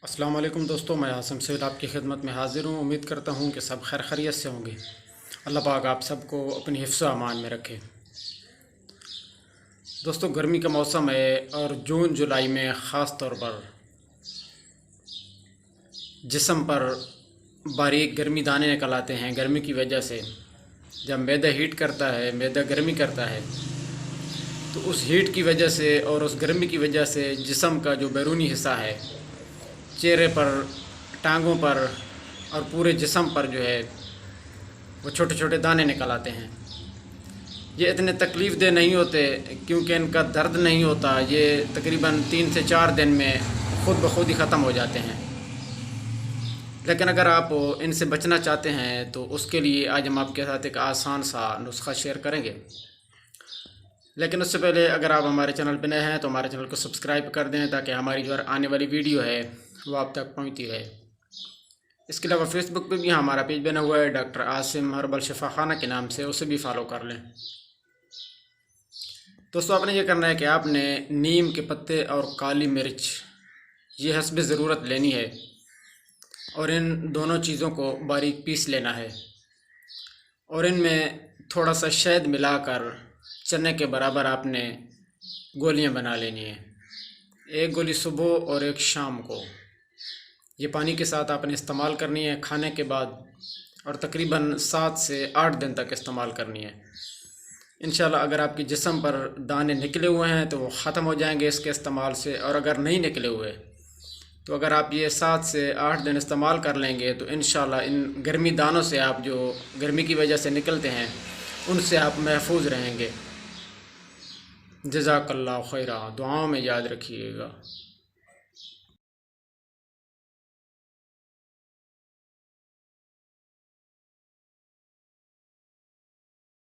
السلام علیکم دوستو، میں عاصم سید آپ کی خدمت میں حاضر ہوں۔ امید کرتا ہوں کہ سب خیر خیریت سے ہوں گے۔ اللہ پاک آپ سب کو اپنی حفظ و امان میں رکھے۔ دوستو، گرمی کا موسم ہے اور جون جولائی میں خاص طور پر جسم پر باریک گرمی دانے نکل آتے ہیں گرمی کی وجہ سے۔ جب معدہ ہیٹ کرتا ہے، معدہ گرمی کرتا ہے، تو اس ہیٹ کی وجہ سے اور اس گرمی کی وجہ سے جسم کا جو بیرونی حصہ ہے، چہرے پر، ٹانگوں پر اور پورے جسم پر جو ہے وہ چھوٹے چھوٹے دانے نکل آتے ہیں۔ یہ اتنے تکلیف دہ نہیں ہوتے کیونکہ ان کا درد نہیں ہوتا۔ یہ تقریباً 3 سے 4 دن میں خود بخود ہی ختم ہو جاتے ہیں۔ لیکن اگر آپ ان سے بچنا چاہتے ہیں تو اس کے لیے آج ہم آپ کے ساتھ ایک آسان سا نسخہ شیئر کریں گے۔ لیکن اس سے پہلے اگر آپ ہمارے چینل پہ نئے ہیں تو ہمارے چینل کو سبسکرائب کر دیں تاکہ ہماری جو آنے والی ویڈیو ہے وہ آپ تک پہنچتی رہے۔ اس کے علاوہ فیس بک پہ بھی ہمارا پیج بنا ہوا ہے ڈاکٹر عاصم ہربل شفا خانہ کے نام سے، اسے بھی فالو کر لیں۔ دوستو، آپ نے یہ کرنا ہے کہ آپ نے نیم کے پتے اور کالی مرچ یہ حسب ضرورت لینی ہے اور ان دونوں چیزوں کو باریک پیس لینا ہے اور ان میں تھوڑا سا شہد ملا کر چنے کے برابر آپ نے گولیاں بنا لینی ہیں۔ ایک گولی صبح اور ایک شام کو، یہ پانی کے ساتھ آپ نے استعمال کرنی ہے کھانے کے بعد، اور تقریباً 7 سے 8 دن تک استعمال کرنی ہے۔ انشاءاللہ اگر آپ کے جسم پر دانے نکلے ہوئے ہیں تو وہ ختم ہو جائیں گے اس کے استعمال سے، اور اگر نہیں نکلے ہوئے تو اگر آپ یہ 7 سے 8 دن استعمال کر لیں گے تو انشاءاللہ ان گرمی دانوں سے، آپ جو گرمی کی وجہ سے نکلتے ہیں، ان سے آپ محفوظ رہیں گے۔ جزاک اللہ خیرہ، دعاؤں میں یاد رکھیے گا۔